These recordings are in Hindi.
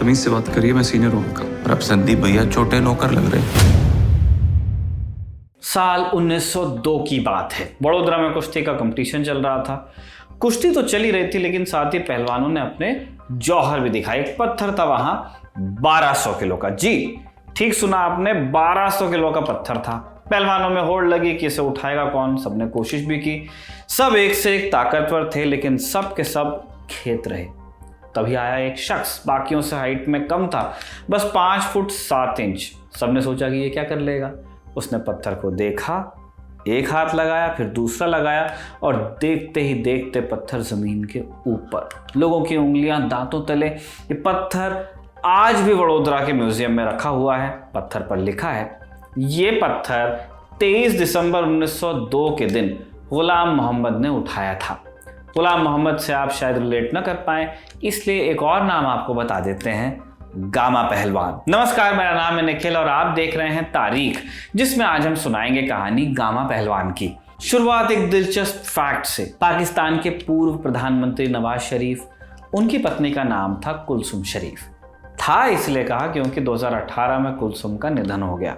तमीज से बात करिए, मैं सीनियर हूं आपका। और अब संदीप भैया छोटे नौकर लग रहे। साल 1902 की बात है। वडोदरा में कुश्ती का कंपटीशन चल रहा था। कुश्ती तो चल ही रही थी, लेकिन साथ ही पहलवानों ने अपने जौहर भी दिखाए। एक पत्थर था वहां 1200 किलो का। जी ठीक सुना आपने, 1200 किलो का पत्थर था। पहलवानों में होड़ लगी कि इसे उठाएगा कौन। सबने कोशिश भी की, सब एक से एक ताकतवर थे, लेकिन सब के सब खेत रहे। तभी आया एक शख्स, बाकियों से हाइट में कम था, बस 5 फुट 7 इंच। सबने सोचा कि ये क्या कर लेगा। उसने पत्थर को देखा, एक हाथ लगाया, फिर दूसरा लगाया, और देखते ही देखते पत्थर जमीन के ऊपर। लोगों की उंगलियां दांतों तले। ये पत्थर आज भी वडोदरा के म्यूजियम में रखा हुआ है। पत्थर पर लिखा है, ये पत्थर 23 दिसंबर 1902 के दिन गुलाम मोहम्मद ने उठाया था। गुलाम मोहम्मद से आप शायद रिलेट न कर पाए, इसलिए एक और नाम आपको बता देते हैं, गामा पहलवान। नमस्कार, मेरा नाम है निखिल और आप देख रहे हैं तारीख, जिसमें आज हम सुनाएंगे कहानी गामा पहलवान की। शुरुआत एक दिलचस्प फैक्ट से। पाकिस्तान के पूर्व प्रधानमंत्री नवाज शरीफ, उनकी पत्नी का नाम था कुलसुम शरीफ। था इसलिए कहा क्योंकि 2018 में कुलसुम का निधन हो गया।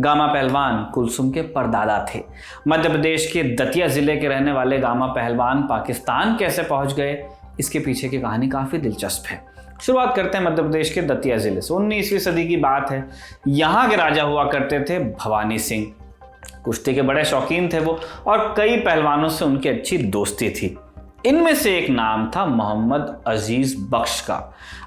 गामा पहलवान कुलसुम के परदादा थे। मध्य प्रदेश के दतिया जिले के रहने वाले गामा पहलवान पाकिस्तान कैसे पहुंच गए, इसके पीछे की कहानी काफी दिलचस्प है। शुरुआत करते हैं मध्य प्रदेश के दतिया जिले से। 19वीं सदी की बात है। यहाँ के राजा हुआ करते थे भवानी सिंह। कुश्ती के बड़े शौकीन थे वो, और कई पहलवानों से उनकी अच्छी दोस्ती थी। इनमें से एक नाम था मोहम्मद अजीज बख्श का।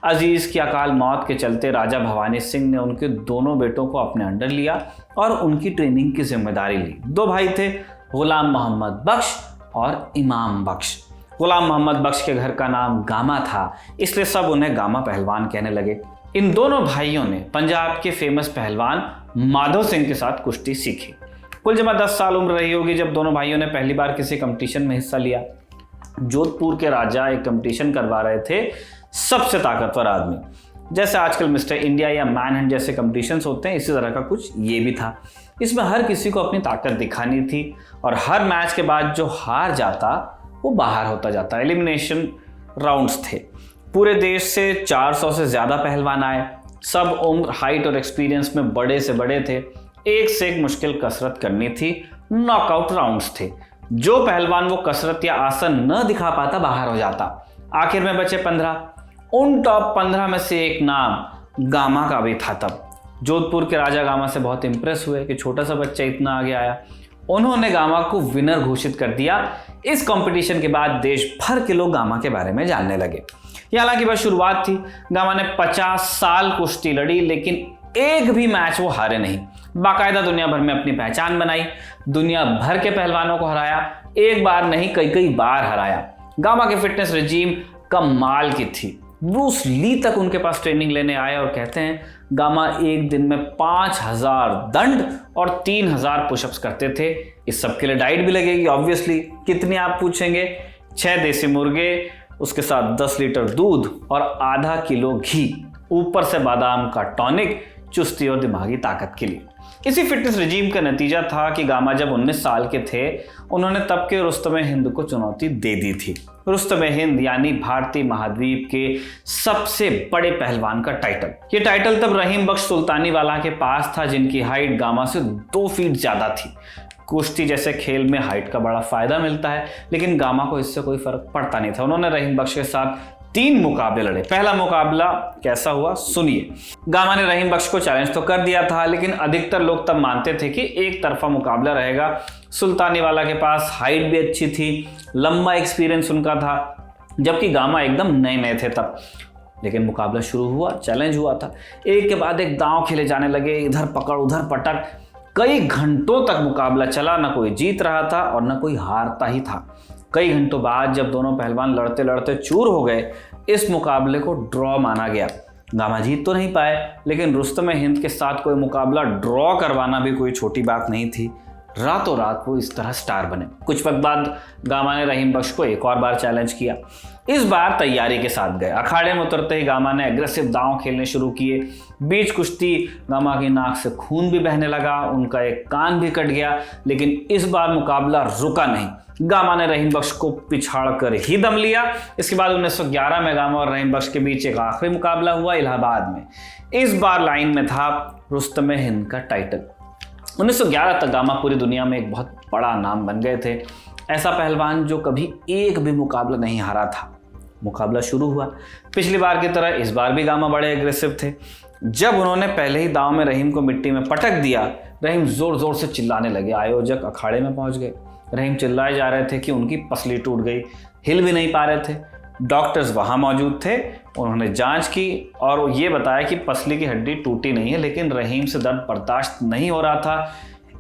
अजीज की अकाल मौत के चलते राजा भवानी सिंह ने उनके दोनों बेटों को अपने अंडर लिया और उनकी ट्रेनिंग की जिम्मेदारी ली। 2 भाई थे, गुलाम मोहम्मद बख्श और इमाम बख्श। गुलाम मोहम्मद बख्श के घर का नाम गामा था, इसलिए सब उन्हें गामा पहलवान कहने लगे। इन दोनों भाइयों ने पंजाब के फेमस पहलवान माधो सिंह के साथ कुश्ती सीखी। कुल जमा 10 साल उम्र रही होगी जब दोनों भाइयों ने पहली बार किसी कंपटीशन में हिस्सा लिया। जोधपुर के राजा एक कंपटीशन करवा रहे थे, सबसे ताकतवर आदमी। जैसे आजकल मिस्टर इंडिया या मैनहंट जैसे कंपटीशंस होते हैं, इसी तरह का कुछ ये भी था। इसमें हर किसी को अपनी ताकत दिखानी थी, और हर मैच के बाद जो हार जाता वो बाहर होता जाता। एलिमिनेशन राउंड्स थे। पूरे देश से 400 से ज़्यादा पहलवान आए। सब उम्र, हाइट और एक्सपीरियंस में बड़े से बड़े थे। एक से एक मुश्किल कसरत करनी थी। नॉकआउट राउंड्स थे। जो पहलवान वो कसरत या आसन न दिखा पाता बाहर हो जाता। आखिर में बचे 15। उन टॉप 15 में से एक नाम गामा का भी था। तब जोधपुर के राजा गामा से बहुत इंप्रेस हुए कि छोटा सा बच्चा इतना आगे आया। उन्होंने गामा को विनर घोषित कर दिया। इस कंपटीशन के बाद देश भर के लोग गामा के बारे में जानने लगे। ये हालांकि बस शुरुआत थी। गामा ने 50 साल कुश्ती लड़ी, लेकिन एक भी मैच वो हारे नहीं। बाकायदा दुनिया भर में अपनी पहचान बनाई। दुनिया भर के पहलवानों को हराया। एक बार नहीं, कई कई बार हराया। गामा की फिटनेस रिजीम कमाल की थी। ब्रूस ली तक उनके पास ट्रेनिंग लेने आए, और कहते हैं गामा एक दिन में 5000 दंड और 3000 पुशअप्स करते थे। इस सब के लिए डाइट भी लगेगी ऑब्वियसली। कितनी आप पूछेंगे? 6 देसी मुर्गे, उसके साथ 10 लीटर दूध और आधा किलो घी, ऊपर से बादाम का टॉनिक, चुस्ती और दिमागी ताकत के लिए। इसी फिटनेस रिजीम का नतीजा था कि गामा जब 19 साल के थे, उन्होंने तब के रुस्तमे हिंद को चुनौती दे दी थी। रुस्तमे हिंद यानी भारतीय महाद्वीप के सबसे बड़े पहलवान का टाइटल। ये टाइटल तब रहीम बख्श सुल्तानी वाला के पास था, जिनकी हाइट गामा से 2 फीट ज्यादा थी। कुश्ती जैसे खेल में हाइट का बड़ा फायदा मिलता है, लेकिन गामा को इससे कोई फर्क पड़ता नहीं था। उन्होंने रहीम बख्श के साथ 3 मुकाबले लड़े। पहला मुकाबला कैसा हुआ सुनिए। गामा ने रहीम बख्श को चैलेंज तो कर दिया था, लेकिन अधिकतर लोग तब मानते थे कि एक तरफा मुकाबला रहेगा। सुल्तानी वाला के पास हाइट भी अच्छी थी, लंबा एक्सपीरियंस उनका था, जबकि गामा एकदम नए थे तब। लेकिन मुकाबला शुरू हुआ, चैलेंज हुआ था। एक के बाद एक दांव खेले जाने लगे, इधर पकड़ उधर पटक। कई घंटों तक मुकाबला चला, न कोई जीत रहा था और न कोई हारता ही था। कई घंटों बाद जब दोनों पहलवान लड़ते लड़ते चूर हो गए, इस मुकाबले को ड्रॉ माना गया। गामा जीत तो नहीं पाए, लेकिन रुस्तमे हिंद के साथ कोई मुकाबला ड्रॉ करवाना भी कोई छोटी बात नहीं थी। रातों रात वो इस तरह स्टार बने। कुछ वक्त बाद गामा ने रहीम बख्श को एक और बार चैलेंज किया। इस बार तैयारी के साथ गए। अखाड़े में उतरते ही गामा ने एग्रेसिव दांव खेलने शुरू किए। बीच कुश्ती गामा की नाक से खून भी बहने लगा, उनका एक कान भी कट गया, लेकिन इस बार मुकाबला रुका नहीं। गामा ने रहीम बख्श को पिछाड़ कर ही दम लिया। इसके बाद 1911 में गामा और रहीम बख्श के बीच एक आखिरी मुकाबला हुआ इलाहाबाद में। इस बार लाइन में था रुस्तम हिंद का टाइटल। 1911 तक गामा पूरी दुनिया में एक बहुत बड़ा नाम बन गए थे। ऐसा पहलवान जो कभी एक भी मुकाबला नहीं हारा था। मुकाबला शुरू हुआ। पिछली बार की तरह इस बार भी गामा बड़े एग्रेसिव थे। जब उन्होंने पहले ही दांव में रहीम को मिट्टी में पटक दिया, रहीम जोर जोर से चिल्लाने लगे। आयोजक अखाड़े में पहुंच गए। रहीम चिल्लाए जा रहे थे कि उनकी पसली टूट गई, हिल भी नहीं पा रहे थे। डॉक्टर्स वहां मौजूद थे। उन्होंने जांच की और ये बताया कि पसली की हड्डी टूटी नहीं है, लेकिन रहीम से दर्द बर्दाश्त नहीं हो रहा था।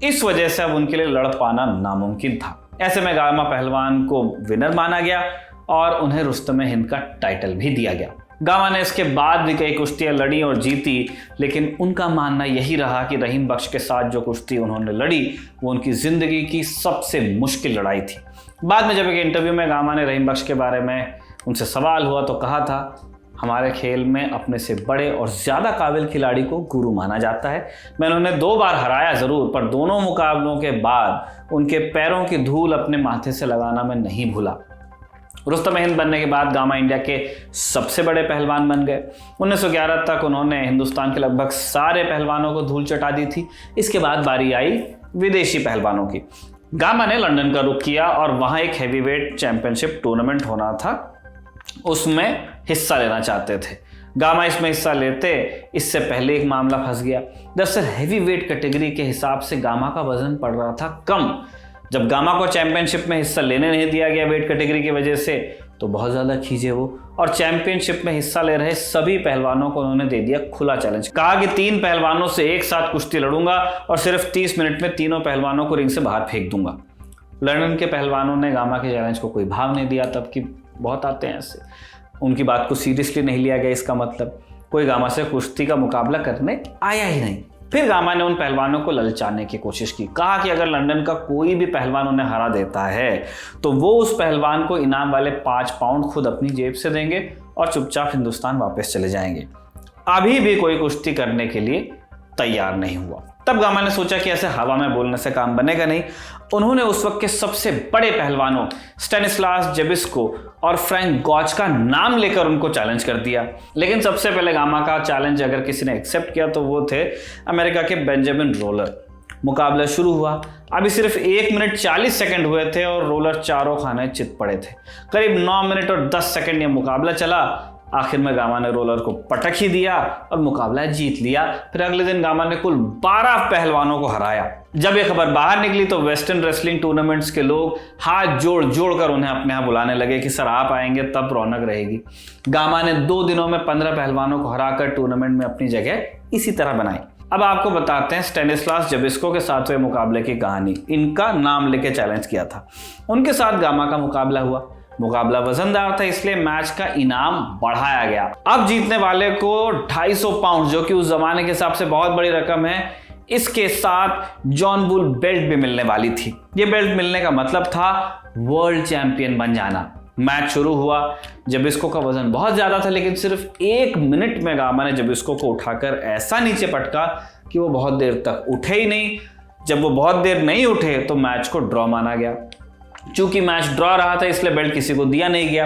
इस वजह से अब उनके लिए लड़ पाना नामुमकिन था। ऐसे में गामा पहलवान को विनर माना गया और उन्हें रुस्तम हिंद का टाइटल भी दिया गया। गामा ने इसके बाद भी कई कुश्तियां लड़ी और जीती, लेकिन उनका मानना यही रहा कि रहीम बख्श के साथ जो कुश्ती उन्होंने लड़ी वो उनकी जिंदगी की सबसे मुश्किल लड़ाई थी। बाद में जब एक इंटरव्यू में गामा ने रहीम बख्श के बारे में उनसे सवाल हुआ तो कहा था, हमारे खेल में अपने से बड़े और ज़्यादा काबिल खिलाड़ी को गुरु माना जाता है। मैंने उन्हें 2 बार हराया ज़रूर, पर दोनों मुकाबलों के बाद उनके पैरों की धूल अपने माथे से लगाना मैं नहीं भूला। रुस्तम हिंद बनने के बाद गामा इंडिया के सबसे बड़े पहलवान बन गए। 1911 तक उन्होंने हिंदुस्तान के लगभग सारे पहलवानों को धूल चटा दी थी। इसके बाद बारी आई विदेशी पहलवानों की। गामा ने लंदन का रुख किया और वहां एक हैवीवेट चैंपियनशिप टूर्नामेंट होना था, उसमें हिस्सा लेना चाहते थे। गामा इसमें हिस्सा लेते, इससे पहले एक मामला फंस गया। दरअसल हैवीवेट कैटेगरी के हिसाब से गामा का वजन पड़ रहा था कम। जब गामा को चैंपियनशिप में हिस्सा लेने नहीं दिया गया वेट कैटेगरी की वजह से, तो बहुत ज़्यादा खींचे वो और चैंपियनशिप में हिस्सा ले रहे सभी पहलवानों को उन्होंने दे दिया खुला चैलेंज। कहा कि 3 पहलवानों से एक साथ कुश्ती लड़ूंगा और सिर्फ 30 मिनट में तीनों पहलवानों को रिंग से बाहर फेंक दूंगा। लंदन के पहलवानों ने गामा के चैलेंज को कोई भाव नहीं दिया। तब की बहुत आते हैं ऐसे, उनकी बात को सीरियसली नहीं लिया गया। इसका मतलब कोई गामा से कुश्ती का मुकाबला करने आया ही नहीं। फिर गामा ने उन पहलवानों को ललचाने की कोशिश की। कहा कि अगर लंदन का कोई भी पहलवान उन्हें हरा देता है तो वो उस पहलवान को इनाम वाले 5 पाउंड खुद अपनी जेब से देंगे और चुपचाप हिंदुस्तान वापस चले जाएंगे। अभी भी कोई कुश्ती करने के लिए तैयार नहीं हुआ। तब गामा ने सोचा कि ऐसे हवा में बोलने से काम बनेगा नहीं। उन्होंने उस वक्त के सबसे बड़े पहलवानों स्टेनिस्लास जेबिस्को और फ्रैंक गॉच का नाम लेकर उनको चैलेंज कर दिया। लेकिन सबसे पहले गामा का चैलेंज अगर किसी ने एक्सेप्ट किया तो वो थे अमेरिका के बेंजामिन रोलर। मुकाबला शुरू हुआ। अभी सिर्फ 1 मिनट 40 सेकंड हुए थे और रोलर चारों खाने चित पड़े थे। करीब 9 मिनट और 10 सेकंड ये मुकाबला चला। आखिर में गामा ने रोलर को पटक ही दिया और मुकाबला जीत लिया। फिर अगले दिन गामा ने कुल 12 पहलवानों को हराया। जब ये खबर बाहर निकली तो वेस्टर्न रेसलिंग टूर्नामेंट्स के लोग हाथ जोड़ जोड़ कर उन्हें अपने यहाँ बुलाने लगे कि सर आप आएंगे तब रौनक रहेगी। गामा ने 2 दिनों में 15 पहलवानों को हराकर टूर्नामेंट में अपनी जगह इसी तरह बनाई। अब आपको बताते हैं स्टेनिस्लास जेबिस्को के साथ हुए मुकाबले की कहानी। इनका नाम लेके चैलेंज किया था। उनके साथ गामा का मुकाबला हुआ। मुकाबला वजनदार था, इसलिए मैच का इनाम बढ़ाया गया। अब जीतने वाले को 250 पाउंड, जो कि उस जमाने के हिसाब से बहुत बड़ी रकम है, इसके साथ जॉन बुल बेल्ट भी मिलने वाली थी। ये बेल्ट मिलने का मतलब था वर्ल्ड चैंपियन बन जाना। मैच शुरू हुआ। जेबिस्को का वजन बहुत ज्यादा था, लेकिन सिर्फ 1 मिनट में गामा ने जेबिस्को को उठाकर ऐसा नीचे पटका कि वो बहुत देर तक उठे ही नहीं। जब वो बहुत देर नहीं उठे तो मैच को ड्रॉ माना गया। चूंकि मैच ड्रॉ रहा था इसलिए बेल्ट किसी को दिया नहीं गया।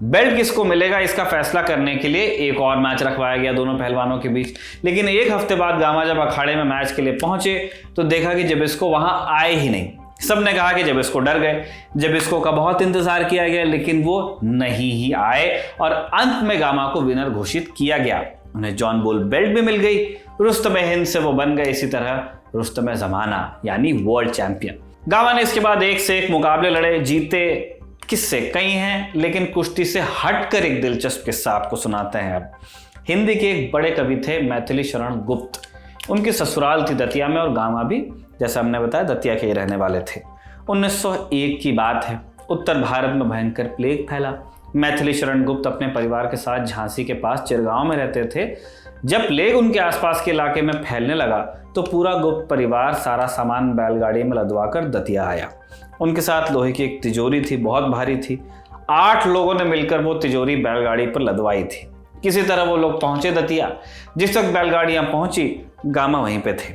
बेल्ट किसको मिलेगा इसका फैसला करने के लिए एक और मैच रखवाया गया दोनों पहलवानों के बीच। लेकिन 1 हफ्ते बाद गामा जब अखाड़े में मैच के लिए पहुंचे तो देखा कि जेबिस्को वहां आए ही नहीं। सबने कहा कि जेबिस्को डर गए। जेबिस्को का बहुत इंतजार किया गया, लेकिन वो नहीं ही आए और अंत में गामा को विनर घोषित किया गया। उन्हें जॉन बुल बेल्ट भी मिल गई। रुस्तम हिंद से वो बन गए इसी तरह रुस्तम जमाना यानी वर्ल्ड चैंपियन। गामा ने इसके बाद एक से एक मुकाबले लड़े, जीते किस्से कई हैं, लेकिन कुश्ती से हटकर एक दिलचस्प किस्सा आपको सुनाते हैं। अब हिंदी के एक बड़े कवि थे मैथिली शरण गुप्त। उनकी ससुराल थी दतिया में और गामा भी जैसा हमने बताया दतिया के ही रहने वाले थे। 1901 की बात है। उत्तर भारत में भयंकर प्लेग फैला। मैथिली शरण गुप्त अपने परिवार के साथ झांसी के पास चिरगांव में रहते थे। जब प्लेग उनके आसपास के इलाके में फैलने लगा तो पूरा गुप्त परिवार सारा सामान बैलगाड़ी में लदवा कर दतिया आया। उनके साथ लोहे की एक तिजोरी थी, बहुत भारी थी। 8 लोगों ने मिलकर वो तिजोरी बैलगाड़ी पर लदवाई थी। किसी तरह वो लोग पहुंचे दतिया। जिस वक्त बैलगाड़ियां पहुंची, गामा वहीं पे थे।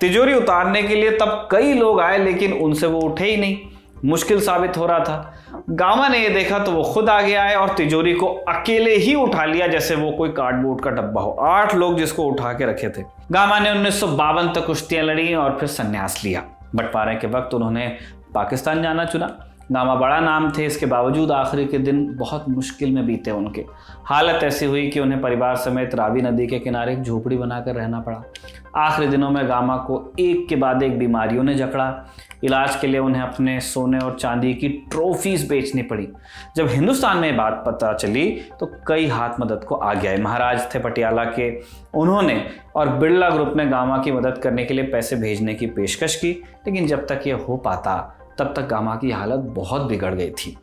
तिजोरी उतारने के लिए तब कई लोग आए, लेकिन उनसे वो उठे ही नहीं। मुश्किल साबित हो रहा था। गामा ने ये देखा तो वो खुद आगे आए और तिजोरी को अकेले ही उठा लिया, जैसे वो कोई कार्डबोर्ड का डब्बा हो। 8 लोग जिसको उठा के रखे थे। गामा ने 1952 तक कुश्तियां लड़ी और फिर संन्यास लिया। बंटवारे के वक्त उन्होंने पाकिस्तान जाना चुना। गामा बड़ा नाम थे, इसके बावजूद आखिरी के दिन बहुत मुश्किल में बीते उनके। हालत ऐसी हुई कि उन्हें परिवार समेत रावी नदी के किनारे एक झोपड़ी बनाकर रहना पड़ा। आखिरी दिनों में गामा को एक के बाद एक बीमारियों ने जकड़ा। इलाज के लिए उन्हें अपने सोने और चांदी की ट्रॉफीज बेचनी पड़ी। जब हिंदुस्तान में बात पता चली तो कई हाथ मदद को आगे आए। महाराज थे पटियाला के, उन्होंने और बिरला ग्रुप ने गामा की मदद करने के लिए पैसे भेजने की पेशकश की, लेकिन जब तक ये हो पाता तब तक गामा की हालत बहुत बिगड़ गई थी।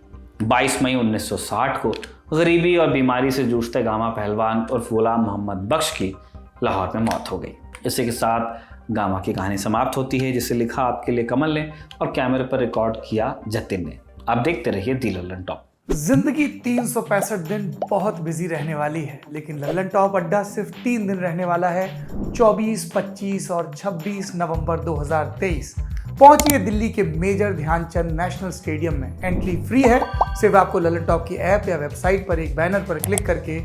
22 मई 1960 को गरीबी और बीमारी से जूझते गामा पहलवान और गुलाम मोहम्मद बख्श की लाहौर में मौत हो गई। इसी के साथ गामा की कहानी समाप्त होती है, जिसे लिखा आपके लिए कमल ने और कैमरे पर रिकॉर्ड किया जतिन ने। आप देखते रहिए दी लल्लन टॉप। जिंदगी 365 दिन बहुत बिजी रहने वाली है, लेकिन लल्लन टॉप अड्डा सिर्फ 3 दिन रहने वाला है। 24, 25 और 26 नवंबर 2023 पहुंचिए दिल्ली के मेजर ध्यानचंद नेशनल स्टेडियम में। एंट्री फ्री है। सिर्फ आपको लल्लन टॉप की ऐप या वेबसाइट पर एक बैनर पर क्लिक करके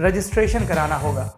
रजिस्ट्रेशन कराना होगा।